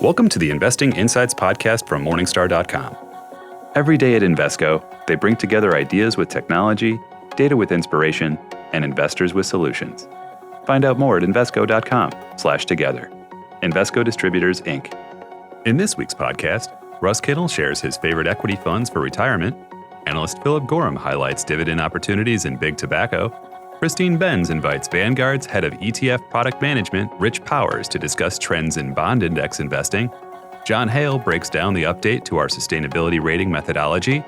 Welcome to the Investing Insights podcast from Morningstar.com. Every day at Invesco, they bring together ideas with technology, data with inspiration, and investors with solutions. Find out more at Invesco.com/together. Invesco Distributors, Inc. In this week's podcast, Russ Kittle shares his favorite equity funds for retirement. Analyst Philip Gorham highlights dividend opportunities in big tobacco. Christine Benz invites Vanguard's head of ETF product management, Rich Powers, to discuss trends in bond index investing. John Hale breaks down the update to our sustainability rating methodology.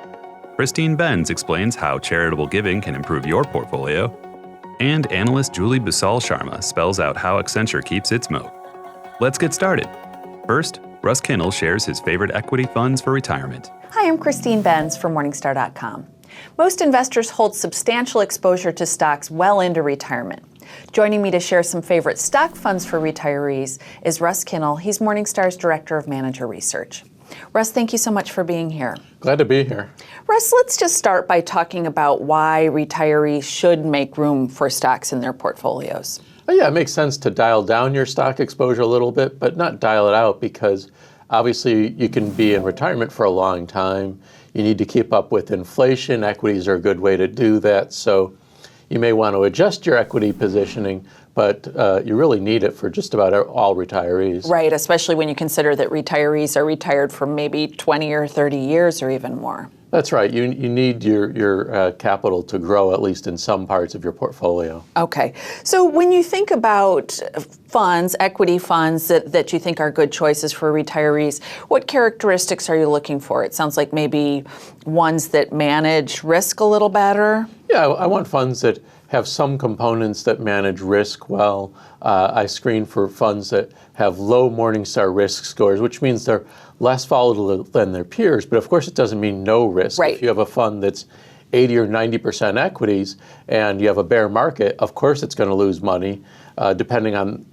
Christine Benz explains how charitable giving can improve your portfolio. And analyst Julie Busal Sharma spells out how Accenture keeps its moat. Let's get started. First, Russ Kittle shares his favorite equity funds for retirement. Hi, I'm Christine Benz from Morningstar.com. Most investors hold substantial exposure to stocks well into retirement. Joining me to share some favorite stock funds for retirees is Russ Kittle. He's Morningstar's Director of Manager Research. Russ, thank you so much for being here. Glad to be here. Russ, let's just start by talking about why retirees should make room for stocks in their portfolios. Yeah, it makes sense to dial down your stock exposure a little bit, but not dial it out, because obviously you can be in retirement for a long time. You need to keep up with inflation. Equities are a good way to do that. So you may want to adjust your equity positioning, but you really need it for just about all retirees. Right, especially when you consider that retirees are retired for maybe 20 or 30 years or even more. That's right. You need your capital to grow, at least in some parts of your portfolio. Okay. So when you think about funds, equity funds that you think are good choices for retirees, what characteristics are you looking for? It sounds like maybe ones that manage risk a little better. Yeah, I want funds that have some components that manage risk well. I screen for funds that have low Morningstar risk scores, which means they're less volatile than their peers. But of course, it doesn't mean no risk. Right. If you have a fund that's 80 or 90% equities and you have a bear market, of course it's going to lose money. Depending on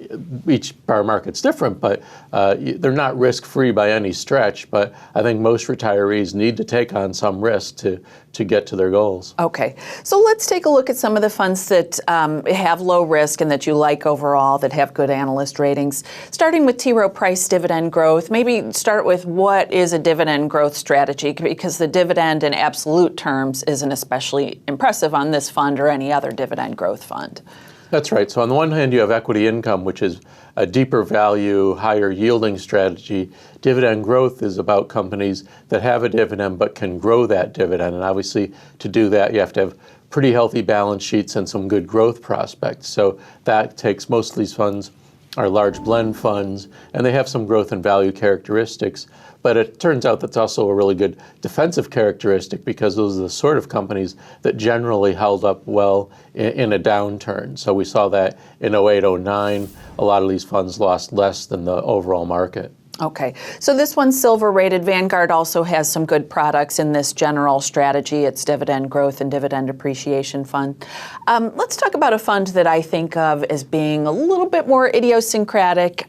each bear market's different, but they're not risk-free by any stretch. But I think most retirees need to take on some risk to get to their goals. Okay, so let's take a look at some of the funds that have low risk and that you like overall, that have good analyst ratings. Starting with T. Rowe Price Dividend Growth, maybe start with what is a dividend growth strategy, because the dividend in absolute terms isn't especially impressive on this fund or any other dividend growth fund. That's right. So on the one hand, you have equity income, which is a deeper value, higher yielding strategy. Dividend growth is about companies that have a dividend but can grow that dividend. And obviously, to do that, you have to have pretty healthy balance sheets and some good growth prospects. So that takes, most of these funds are large blend funds, and they have some growth and value characteristics. But it turns out that's also a really good defensive characteristic, because those are the sort of companies that generally held up well in a downturn. So we saw that in 08, 09, a lot of these funds lost less than the overall market. Okay, so this one's silver rated. Vanguard also has some good products in this general strategy. It's dividend growth and dividend appreciation fund. Let's talk about a fund that I think of as being a little bit more idiosyncratic.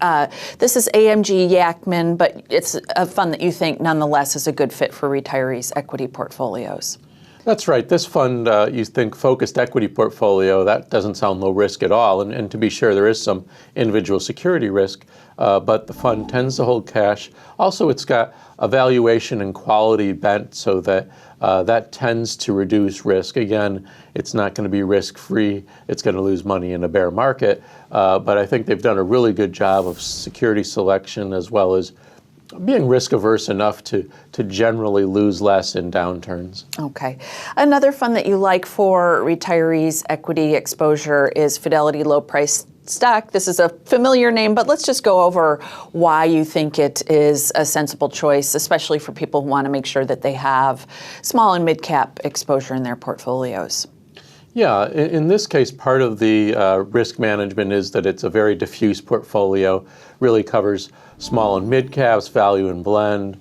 This is AMG Yacktman, but it's a fund that you think nonetheless is a good fit for retirees' equity portfolios. That's right. This fund, you think focused equity portfolio, that doesn't sound low risk at all. And to be sure, there is some individual security risk, but the fund tends to hold cash. Also, it's got a valuation and quality bent, so that that tends to reduce risk. Again, it's not going to be risk-free. It's going to lose money in a bear market. But I think they've done a really good job of security selection, as well as being risk-averse enough to generally lose less in downturns. Okay. Another fund that you like for retirees' equity exposure is Fidelity Low Price Stock. This is a familiar name, but let's just go over why you think it is a sensible choice, especially for people who want to make sure that they have small and mid-cap exposure in their portfolios. Yeah, in this case, part of the risk management is that it's a very diffuse portfolio, really covers small and mid caps, value and blend,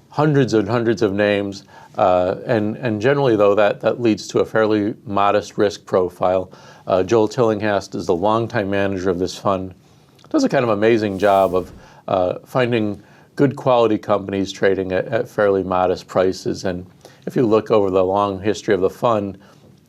hundreds and hundreds of names, and generally, though, that leads to a fairly modest risk profile. Joel Tillinghast is the longtime manager of this fund, does a kind of amazing job of finding good quality companies trading at fairly modest prices. And if you look over the long history of the fund,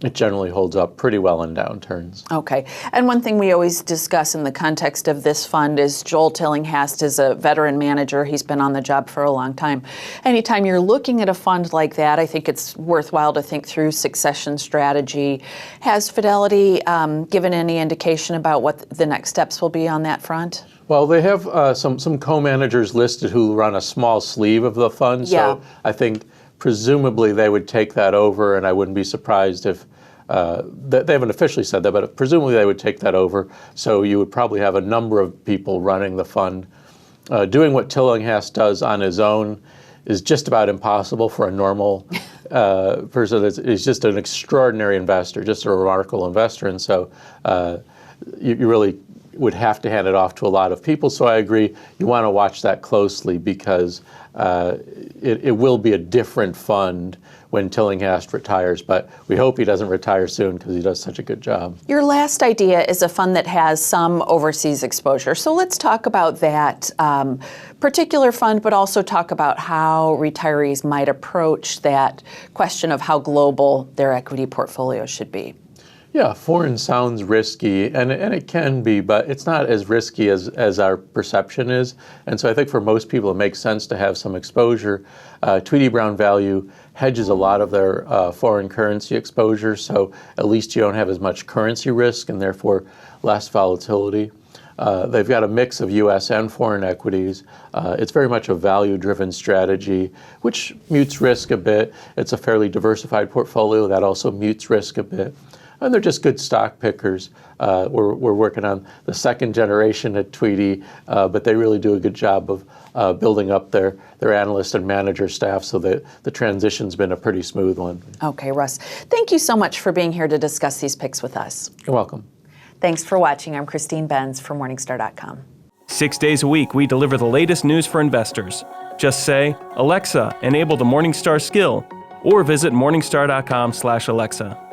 it generally holds up pretty well in downturns. Okay. And one thing we always discuss in the context of this fund is Joel Tillinghast is a veteran manager. He's been on the job for a long time. Anytime you're looking at a fund like that, I think it's worthwhile to think through succession strategy. Has Fidelity given any indication about what the next steps will be on that front? Well, they have some co-managers listed who run a small sleeve of the fund. Yeah. So I think presumably they would take that over, and I wouldn't be surprised if they haven't officially said that, but presumably they would take that over. So you would probably have a number of people running the fund. Doing what Tillinghast does on his own is just about impossible for a normal person. He's just an extraordinary investor, just a remarkable investor. And so you really would have to hand it off to a lot of people. So I agree, you want to watch that closely because it will be a different fund when Tillinghast retires, but we hope he doesn't retire soon because he does such a good job. Your last idea is a fund that has some overseas exposure. So let's talk about that particular fund, but also talk about how retirees might approach that question of how global their equity portfolio should be. Yeah, foreign sounds risky, and it can be, but it's not as risky as our perception is. And so I think for most people it makes sense to have some exposure. Tweedy Brown Value hedges a lot of their foreign currency exposure, so at least you don't have as much currency risk and therefore less volatility. They've got a mix of U.S. and foreign equities. It's very much a value-driven strategy, which mutes risk a bit. It's a fairly diversified portfolio that also mutes risk a bit. And they're just good stock pickers. We're working on the second generation at Tweedy, but they really do a good job of building up their analyst and manager staff, so that the transition's been a pretty smooth one. Okay, Russ. Thank you so much for being here to discuss these picks with us. You're welcome. Thanks for watching. I'm Christine Benz for Morningstar.com. 6 days a week, we deliver the latest news for investors. Just say, Alexa, enable the Morningstar skill, or visit Morningstar.com/Alexa.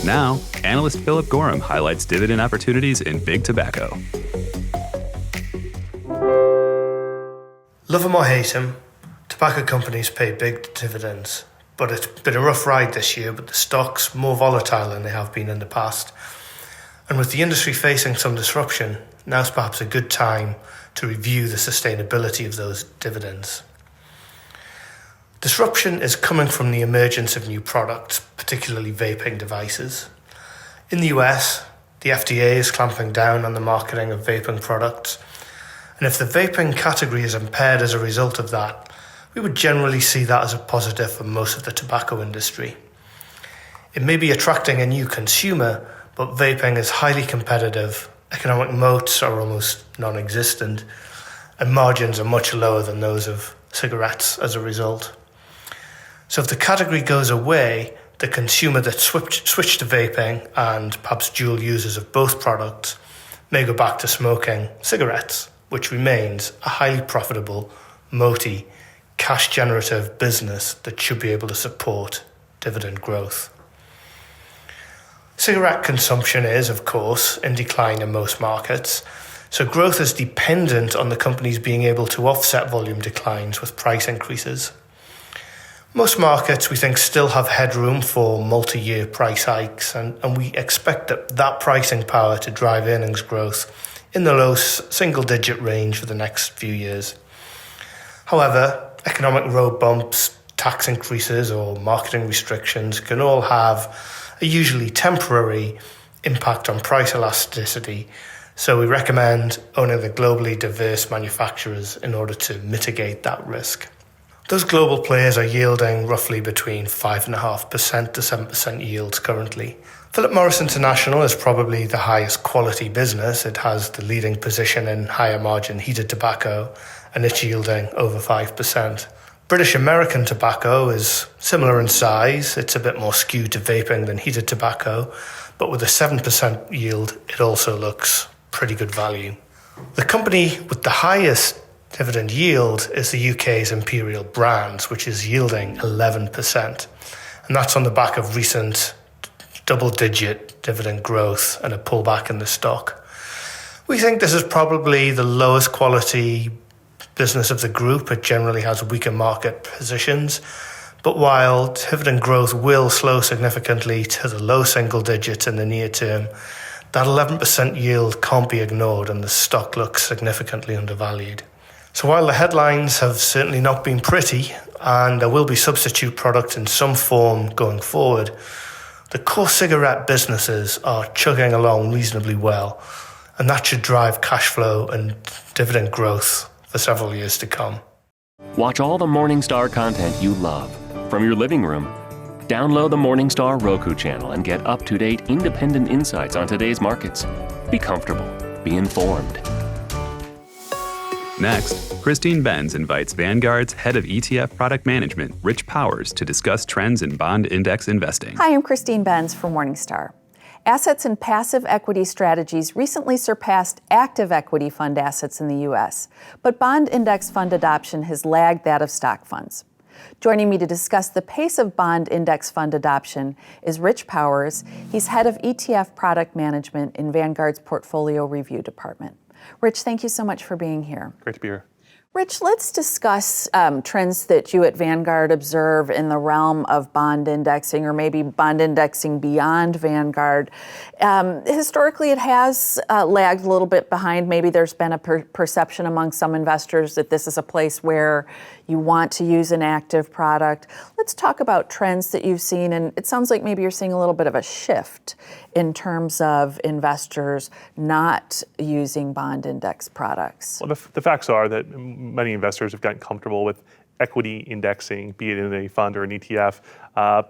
Now, analyst Philip Gorham highlights dividend opportunities in big tobacco. Love 'em or hate 'em, tobacco companies pay big dividends. But it's been a rough ride this year, with the stocks more volatile than they have been in the past. And with the industry facing some disruption, now's perhaps a good time to review the sustainability of those dividends. Disruption is coming from the emergence of new products, particularly vaping devices. In the US, the FDA is clamping down on the marketing of vaping products, and if the vaping category is impaired as a result of that, we would generally see that as a positive for most of the tobacco industry. It may be attracting a new consumer, but vaping is highly competitive, economic moats are almost non-existent, and margins are much lower than those of cigarettes as a result. So if the category goes away, the consumer that switched to vaping, and perhaps dual users of both products, may go back to smoking cigarettes, which remains a highly profitable, moaty, cash-generative business that should be able to support dividend growth. Cigarette consumption is, of course, in decline in most markets, so growth is dependent on the companies being able to offset volume declines with price increases. Most markets, we think, still have headroom for multi-year price hikes, and we expect that pricing power to drive earnings growth in the low single-digit range for the next few years. However, economic road bumps, tax increases, or marketing restrictions can all have a usually temporary impact on price elasticity, so we recommend owning the globally diverse manufacturers in order to mitigate that risk. Those global players are yielding roughly between 5.5% to 7% yields currently. Philip Morris International is probably the highest quality business. It has the leading position in higher margin heated tobacco, and it's yielding over 5%. British American Tobacco is similar in size. It's a bit more skewed to vaping than heated tobacco, but with a 7% yield, it also looks pretty good value. The company with the highest dividend yield is the UK's Imperial Brands, which is yielding 11%. And that's on the back of recent double-digit dividend growth and a pullback in the stock. We think this is probably the lowest quality business of the group. It generally has weaker market positions, But while dividend growth will slow significantly to the low single digits in the near term, that 11% yield can't be ignored and the stock looks significantly undervalued. So while the headlines have certainly not been pretty, and there will be substitute product in some form going forward, the core cigarette businesses are chugging along reasonably well, and that should drive cash flow and dividend growth for several years to come. Watch all the Morningstar content you love from your living room. Download the Morningstar Roku channel and get up-to-date independent insights on today's markets. Be comfortable. Be informed. Next, Christine Benz invites Vanguard's head of ETF product management, Rich Powers, to discuss trends in bond index investing. Hi, I'm Christine Benz from Morningstar. Assets in passive equity strategies recently surpassed active equity fund assets in the U.S., but bond index fund adoption has lagged that of stock funds. Joining me to discuss the pace of bond index fund adoption is Rich Powers. He's head of ETF product management in Vanguard's portfolio review department. Rich, thank you so much for being here. Great to be here. Rich, let's discuss trends that you at Vanguard observe in the realm of bond indexing, or maybe bond indexing beyond Vanguard. Historically, it has lagged a little bit behind. Maybe there's been a perception among some investors that this is a place where you want to use an active product. Let's talk about trends that you've seen, and it sounds like maybe you're seeing a little bit of a shift in terms of investors not using bond index products. Well, the facts are that many investors have gotten comfortable with equity indexing, be it in a fund or an ETF.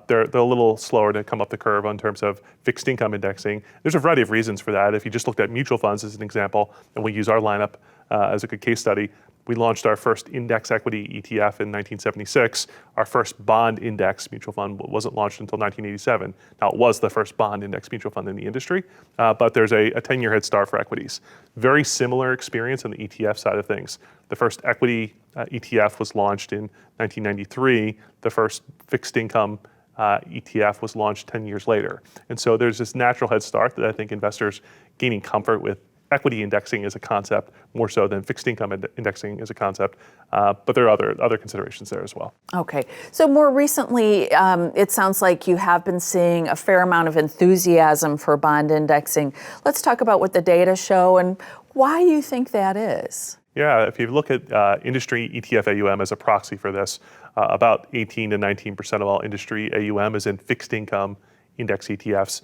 They're a little slower to come up the curve in terms of fixed income indexing. There's a variety of reasons for that. If you just looked at mutual funds as an example, and we use our lineup as a good case study, we launched our first index equity ETF in 1976. Our first bond index mutual fund wasn't launched until 1987. Now, it was the first bond index mutual fund in the industry, but there's a 10-year head start for equities. Very similar experience on the ETF side of things. The first equity ETF was launched in 1993. The first fixed income ETF was launched 10 years later. And so there's this natural head start that I think investors gaining comfort with equity indexing as a concept more so than fixed income indexing as a concept, but there are other considerations there as well. Okay, so more recently, it sounds like you have been seeing a fair amount of enthusiasm for bond indexing. Let's talk about what the data show and why you think that is. Yeah, if you look at industry ETF AUM as a proxy for this, about 18 to 19% of all industry AUM is in fixed income index ETFs.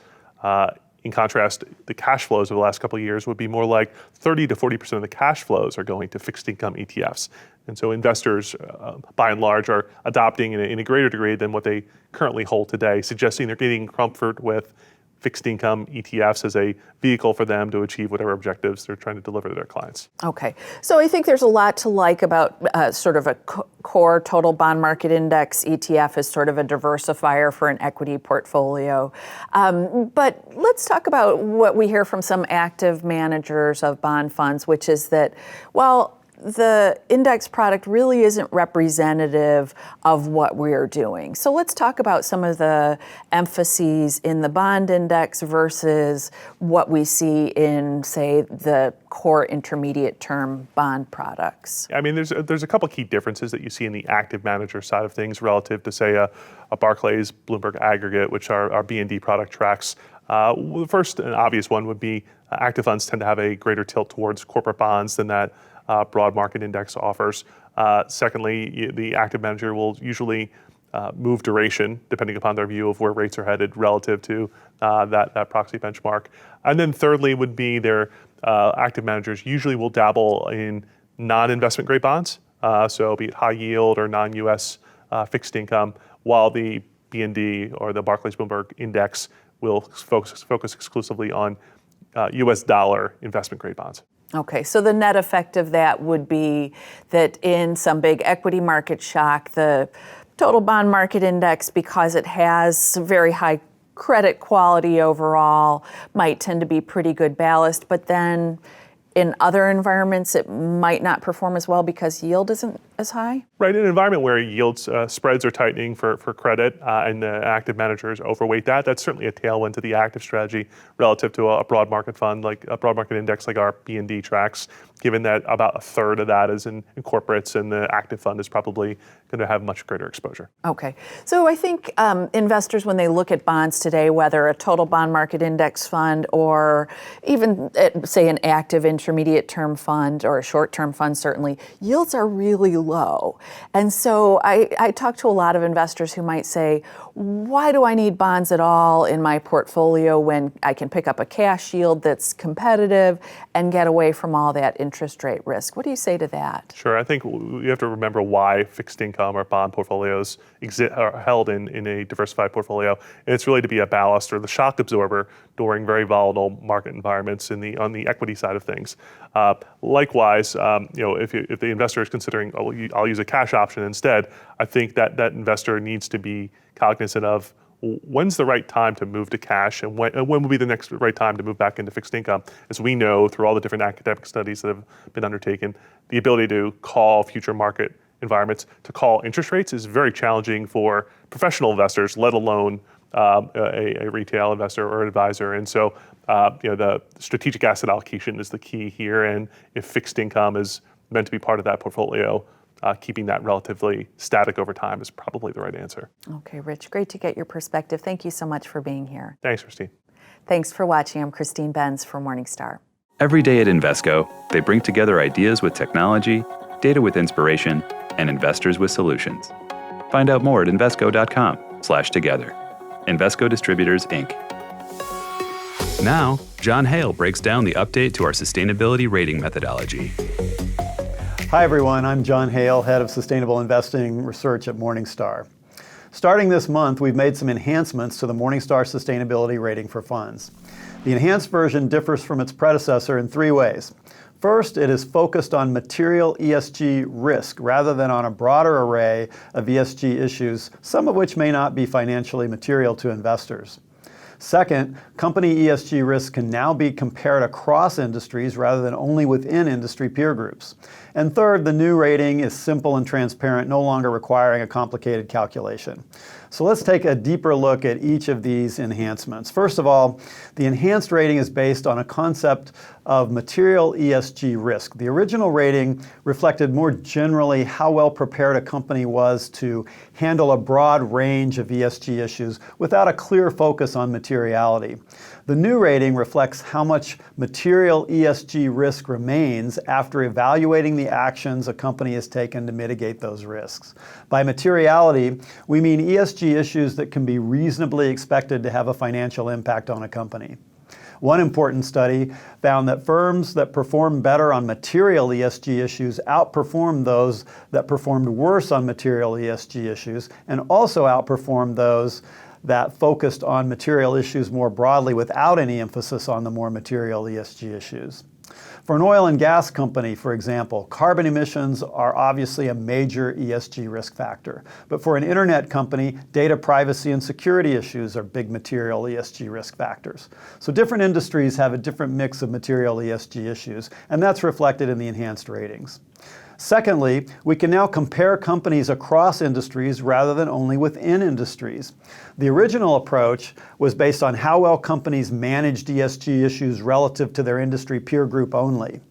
In contrast, the cash flows over the last couple of years would be more like 30 to 40% of the cash flows are going to fixed income ETFs. And so investors, by and large, are adopting in a greater degree than what they currently hold today, suggesting they're getting comfort with fixed income ETFs as a vehicle for them to achieve whatever objectives they're trying to deliver to their clients. Okay, so I think there's a lot to like about sort of a core total bond market index ETF as sort of a diversifier for an equity portfolio. But let's talk about what we hear from some active managers of bond funds, which is that, well, the index product really isn't representative of what we're doing. So let's talk about some of the emphases in the bond index versus what we see in, say, the core intermediate term bond products. I mean, there's a couple key differences that you see in the active manager side of things relative to, say, a Barclays Bloomberg aggregate, which our B&D product tracks. The first and obvious one would be active funds tend to have a greater tilt towards corporate bonds than that broad market index offers. Secondly, the active manager will usually move duration depending upon their view of where rates are headed relative to that proxy benchmark. And then thirdly would be their active managers usually will dabble in non-investment grade bonds, so be it high yield or non-US fixed income, while the B&D or the Barclays Bloomberg index will focus exclusively on US dollar investment grade bonds. Okay, so the net effect of that would be that in some big equity market shock, the total bond market index, because it has very high credit quality overall, might tend to be pretty good ballast. But then in other environments it might not perform as well because yield isn't as high? Right, in an environment where yields spreads are tightening for credit and the active managers overweight that, that's certainly a tailwind to the active strategy relative to a broad market fund, like a broad market index like our B&D tracks, given that about a third of that is in corporates and the active fund is probably going to have much greater exposure. Okay. So I think investors, when they look at bonds today, whether a total bond market index fund or even, say, an active intermediate term fund or a short term fund, certainly, yields are really low. And so I talk to a lot of investors who might say, why do I need bonds at all in my portfolio when I can pick up a cash yield that's competitive and get away from all that interest rate risk? What do you say to that? Sure, I think you have to remember why fixed income or bond portfolios are held in a diversified portfolio. And it's really to be a ballast or the shock absorber during very volatile market environments on the equity side of things. Likewise, if the investor is considering, I'll use a cash option instead, I think that investor needs to be cognizant of when's the right time to move to cash and when will be the next right time to move back into fixed income. As we know through all the different academic studies that have been undertaken, the ability to call future market environments, to call interest rates is very challenging for professional investors, let alone a retail investor or advisor. And so the strategic asset allocation is the key here. And if fixed income is meant to be part of that portfolio, keeping that relatively static over time is probably the right answer. Okay, Rich, great to get your perspective. Thank you so much for being here. Thanks, Christine. Thanks for watching. I'm Christine Benz for Morningstar. Every day at Invesco, they bring together ideas with technology, data with inspiration, and investors with solutions. Find out more at Invesco.com/together. Invesco Distributors, Inc. Now, John Hale breaks down the update to our sustainability rating methodology. Hi everyone, I'm John Hale, Head of Sustainable Investing Research at Morningstar. Starting this month, we've made some enhancements to the Morningstar Sustainability Rating for funds. The enhanced version differs from its predecessor in 3 ways. First, it is focused on material ESG risk rather than on a broader array of ESG issues, some of which may not be financially material to investors. Second, company ESG risk can now be compared across industries rather than only within industry peer groups. And third, the new rating is simple and transparent, no longer requiring a complicated calculation. So let's take a deeper look at each of these enhancements. First of all, the enhanced rating is based on a concept of material ESG risk. The original rating reflected more generally how well prepared a company was to handle a broad range of ESG issues without a clear focus on materiality. The new rating reflects how much material ESG risk remains after evaluating the actions a company has taken to mitigate those risks. By materiality, we mean ESG issues that can be reasonably expected to have a financial impact on a company. One important study found that firms that performed better on material ESG issues outperformed those that performed worse on material ESG issues, and also outperformed those that focused on material issues more broadly without any emphasis on the more material ESG issues. For an oil and gas company, for example, carbon emissions are obviously a major ESG risk factor. But for an internet company, data privacy and security issues are big material ESG risk factors. So different industries have a different mix of material ESG issues, and that's reflected in the enhanced ratings. Secondly, we can now compare companies across industries rather than only within industries. The original approach was based on how well companies managed ESG issues relative to their industry peer group only.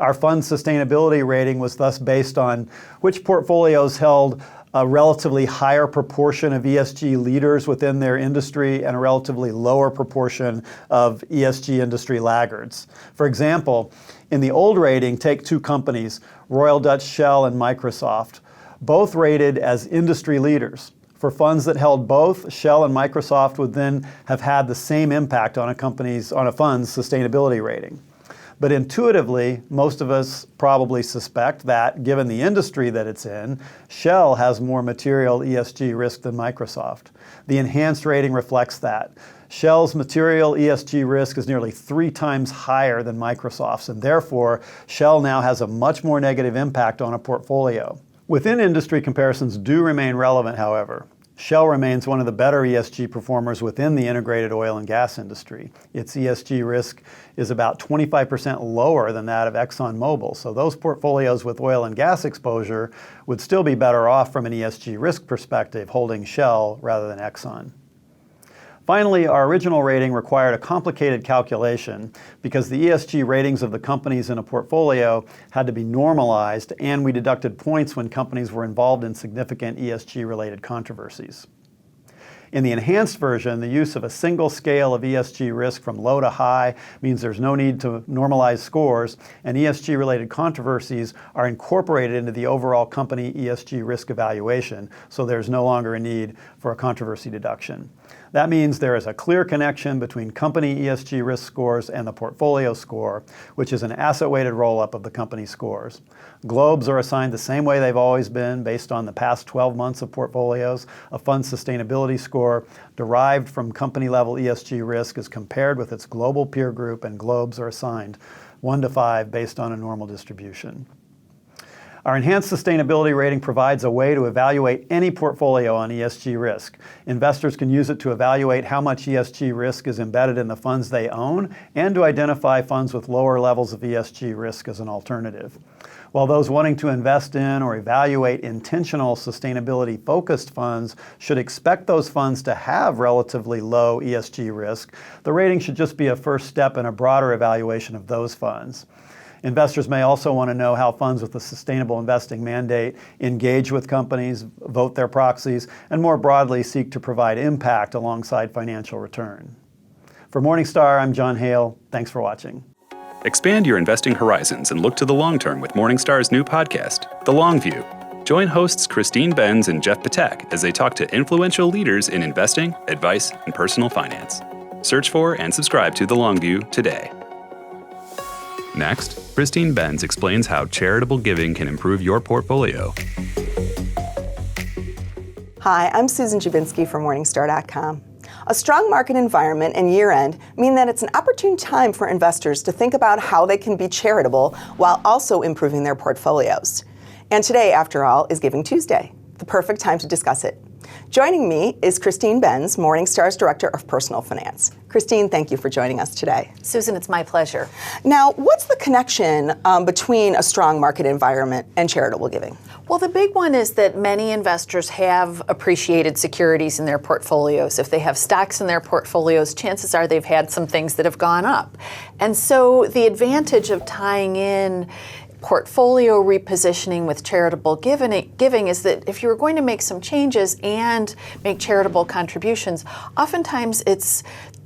Our fund sustainability rating was thus based on which portfolios held a relatively higher proportion of ESG leaders within their industry and a relatively lower proportion of ESG industry laggards. For example, in the old rating, take 2 companies, Royal Dutch Shell and Microsoft, both rated as industry leaders. For funds that held both, Shell and Microsoft would then have had the same impact on a fund's sustainability rating. But intuitively, most of us probably suspect that, given the industry that it's in, Shell has more material ESG risk than Microsoft. The enhanced rating reflects that. Shell's material ESG risk is nearly 3 times higher than Microsoft's, and therefore, Shell now has a much more negative impact on a portfolio. Within industry comparisons do remain relevant, however. Shell remains one of the better ESG performers within the integrated oil and gas industry. Its ESG risk is about 25% lower than that of ExxonMobil, so those portfolios with oil and gas exposure would still be better off from an ESG risk perspective holding Shell rather than Exxon. Finally, our original rating required a complicated calculation because the ESG ratings of the companies in a portfolio had to be normalized, and we deducted points when companies were involved in significant ESG-related controversies. In the enhanced version, the use of a single scale of ESG risk from low to high means there's no need to normalize scores, and ESG-related controversies are incorporated into the overall company ESG risk evaluation, so there's no longer a need for a controversy deduction. That means there is a clear connection between company ESG risk scores and the portfolio score, which is an asset-weighted roll-up of the company scores. Globes are assigned the same way they've always been based on the past 12 months of portfolios. A fund sustainability score derived from company-level ESG risk is compared with its global peer group, and globes are assigned 1 to 5 based on a normal distribution. Our enhanced sustainability rating provides a way to evaluate any portfolio on ESG risk. Investors can use it to evaluate how much ESG risk is embedded in the funds they own and to identify funds with lower levels of ESG risk as an alternative. While those wanting to invest in or evaluate intentional sustainability-focused funds should expect those funds to have relatively low ESG risk, the rating should just be a first step in a broader evaluation of those funds. Investors may also want to know how funds with a sustainable investing mandate engage with companies, vote their proxies, and more broadly seek to provide impact alongside financial return. For Morningstar, I'm John Hale. Thanks for watching. Expand your investing horizons and look to the long term with Morningstar's new podcast, The Long View. Join hosts Christine Benz and Jeff Patek as they talk to influential leaders in investing, advice, and personal finance. Search for and subscribe to The Long View today. Next, Christine Benz explains how charitable giving can improve your portfolio. Hi, I'm Susan Jabinski from Morningstar.com. A strong market environment and year-end mean that it's an opportune time for investors to think about how they can be charitable while also improving their portfolios. And today, after all, is Giving Tuesday, the perfect time to discuss it. Joining me is Christine Benz, Morningstar's Director of Personal Finance. Christine, thank you for joining us today. Susan, it's my pleasure. Now, what's the connection between a strong market environment and charitable giving? Well, the big one is that many investors have appreciated securities in their portfolios. If they have stocks in their portfolios, chances are they've had some things that have gone up. And so the advantage of tying in portfolio repositioning with charitable giving is that if you're going to make some changes and make charitable contributions, oftentimes it's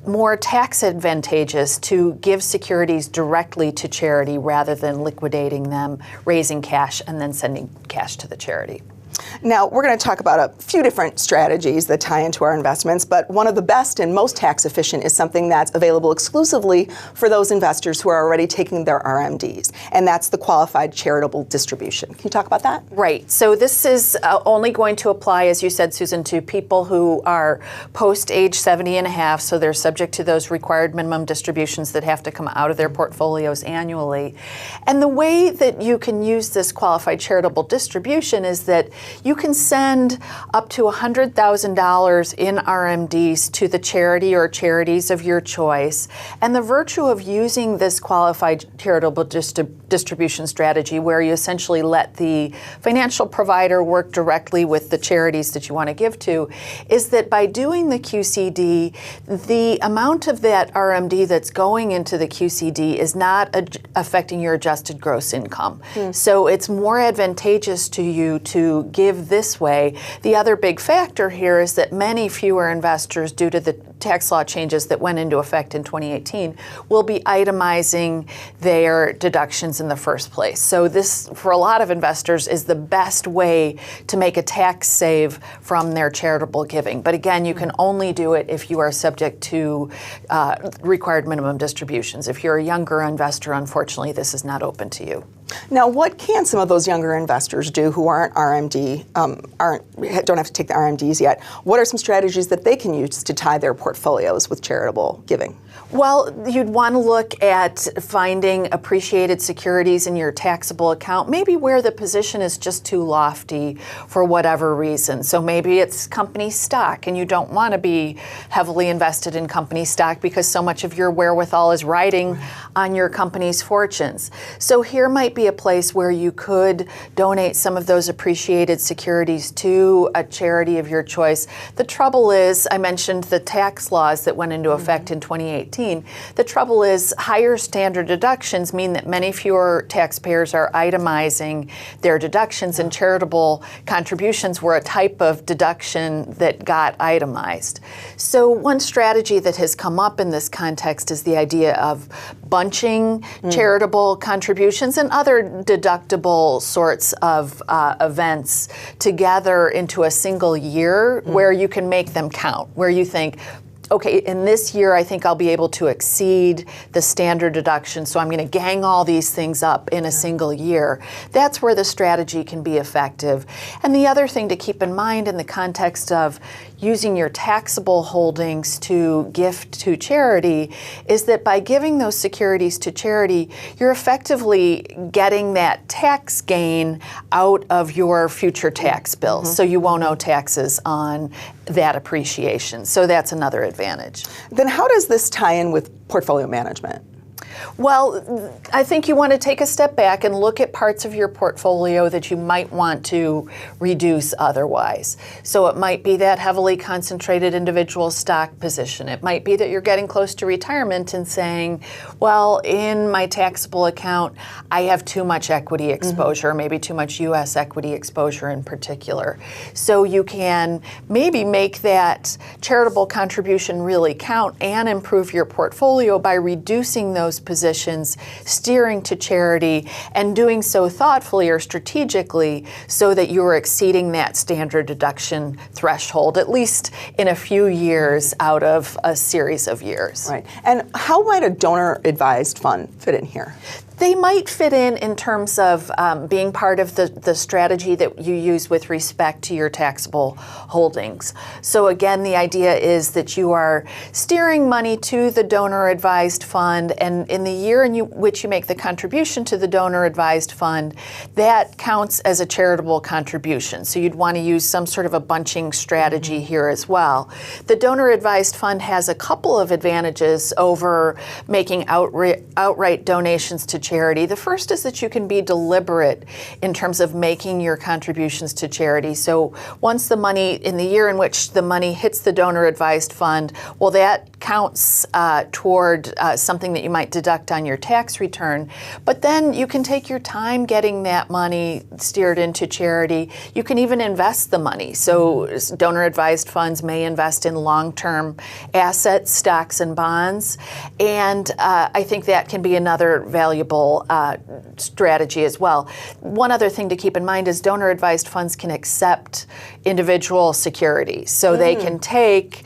more tax advantageous to give securities directly to charity rather than liquidating them, raising cash, and then sending cash to the charity. Now, we're going to talk about a few different strategies that tie into our investments, but one of the best and most tax efficient is something that's available exclusively for those investors who are already taking their RMDs, and that's the qualified charitable distribution. Can you talk about that? Right. So this is only going to apply, as you said, Susan, to people who are post age 70 and a half, so they're subject to those required minimum distributions that have to come out of their portfolios annually. And the way that you can use this qualified charitable distribution is that you can send up to $100,000 in RMDs to the charity or charities of your choice. And the virtue of using this qualified charitable distribution strategy, where you essentially let the financial provider work directly with the charities that you want to give to, is that by doing the QCD, the amount of that RMD that's going into the QCD is not affecting your adjusted gross income. So it's more advantageous to you to give this way. The other big factor here is that many fewer investors, due to the tax law changes that went into effect in 2018, will be itemizing their deductions in the first place. So this, for a lot of investors, is the best way to make a tax save from their charitable giving. But again, you can only do it if you are subject to required minimum distributions. If you're a younger investor, unfortunately, this is not open to you. Now, what can some of those younger investors do who aren't RMD, don't have to take the RMDs yet? What are some strategies that they can use to tie their portfolio portfolios with charitable giving? Well, you'd want to look at finding appreciated securities in your taxable account, maybe where the position is just too lofty for whatever reason. So maybe it's company stock and you don't want to be heavily invested in company stock because so much of your wherewithal is riding on your company's fortunes. So here might be a place where you could donate some of those appreciated securities to a charity of your choice. The trouble is, I mentioned the tax laws that went into effect in 2018. The trouble is higher standard deductions mean that many fewer taxpayers are itemizing their deductions, and charitable contributions were a type of deduction that got itemized. So one strategy that has come up in this context is the idea of bunching charitable contributions and other deductible sorts of events together into a single year where you can make them count, where you think, okay, in this year, I think I'll be able to exceed the standard deduction, so I'm going to gang all these things up in a single year. That's where the strategy can be effective. And the other thing to keep in mind in the context of using your taxable holdings to gift to charity is that by giving those securities to charity, you're effectively getting that tax gain out of your future tax bills. So you won't owe taxes on that appreciation. So that's another advantage. Then how does this tie in with portfolio management? Well, I think you want to take a step back and look at parts of your portfolio that you might want to reduce otherwise. So it might be that heavily concentrated individual stock position. It might be that you're getting close to retirement and saying, well, in my taxable account, I have too much equity exposure, maybe too much U.S. equity exposure in particular. So you can maybe make that charitable contribution really count and improve your portfolio by reducing those positions, steering to charity, and doing so thoughtfully or strategically so that you're exceeding that standard deduction threshold, at least in a few years out of a series of years. Right. And how might a donor-advised fund fit in here? They might fit in terms of being part of the strategy that you use with respect to your taxable holdings. So again, the idea is that you are steering money to the donor-advised fund, and in the year in which you make the contribution to the donor-advised fund, that counts as a charitable contribution. So you'd want to use some sort of a bunching strategy here as well. The donor-advised fund has a couple of advantages over making outright donations to charity. The first is that you can be deliberate in terms of making your contributions to charity. So once the money, in the year in which the money hits the donor-advised fund, well, that counts toward something that you might deduct on your tax return. But then you can take your time getting that money steered into charity. You can even invest the money. So donor-advised funds may invest in long-term assets, stocks, and bonds. And I think that can be another valuable strategy as well. One other thing to keep in mind is donor-advised funds can accept individual securities. So they can take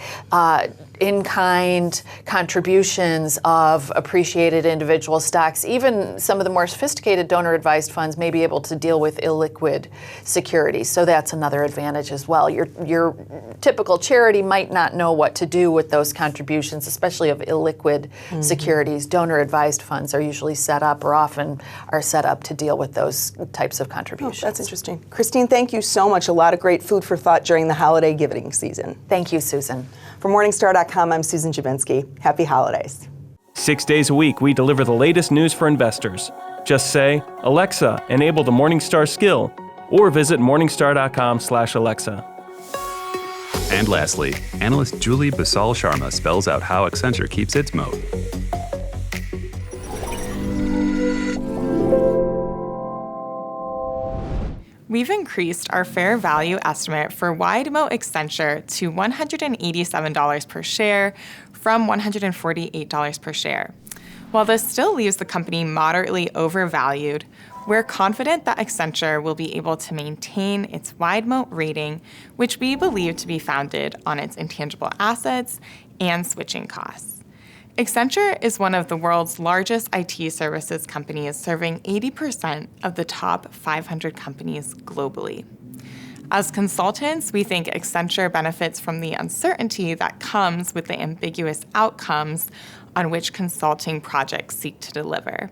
in-kind contributions of appreciated individual stocks. Even some of the more sophisticated donor-advised funds may be able to deal with illiquid securities. So that's another advantage as well. Your typical charity might not know what to do with those contributions, especially of illiquid securities. Donor-advised funds are usually set up, or often are set up, to deal with those types of contributions. Oh, that's interesting. Christine, thank you so much. A lot of great food for thought during the holiday giving season. Thank you, Susan. For Morningstar.com, I'm Susan Jabinski. Happy holidays. 6 days a week, we deliver the latest news for investors. Just say, Alexa, enable the Morningstar skill, or visit Morningstar.com/Alexa. And lastly, analyst Julie Basal Sharma spells out how Accenture keeps its moat. We've increased our fair value estimate for wide moat Accenture to $187 per share from $148 per share. While this still leaves the company moderately overvalued, we're confident that Accenture will be able to maintain its wide moat rating, which we believe to be founded on its intangible assets and switching costs. Accenture is one of the world's largest IT services companies, serving 80% of the top 500 companies globally. As consultants, we think Accenture benefits from the uncertainty that comes with the ambiguous outcomes on which consulting projects seek to deliver.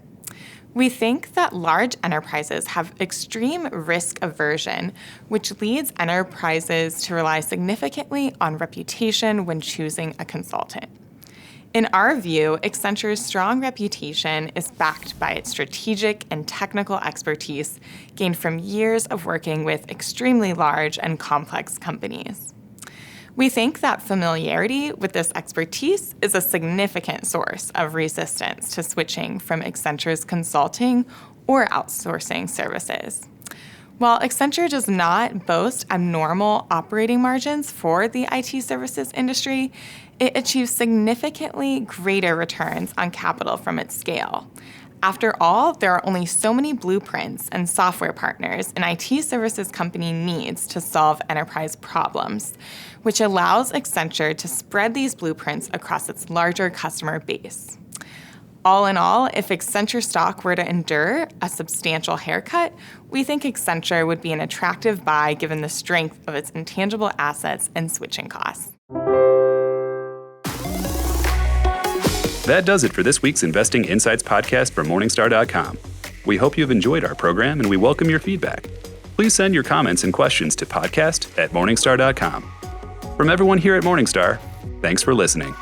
We think that large enterprises have extreme risk aversion, which leads enterprises to rely significantly on reputation when choosing a consultant. In our view, Accenture's strong reputation is backed by its strategic and technical expertise gained from years of working with extremely large and complex companies. We think that familiarity with this expertise is a significant source of resistance to switching from Accenture's consulting or outsourcing services. While Accenture does not boast abnormal operating margins for the IT services industry, it achieves significantly greater returns on capital from its scale. After all, there are only so many blueprints and software partners an IT services company needs to solve enterprise problems, which allows Accenture to spread these blueprints across its larger customer base. All in all, if Accenture stock were to endure a substantial haircut, we think Accenture would be an attractive buy given the strength of its intangible assets and switching costs. That does it for this week's Investing Insights podcast from Morningstar.com. We hope you've enjoyed our program and we welcome your feedback. Please send your comments and questions to podcast@morningstar.com. From everyone here at Morningstar, thanks for listening.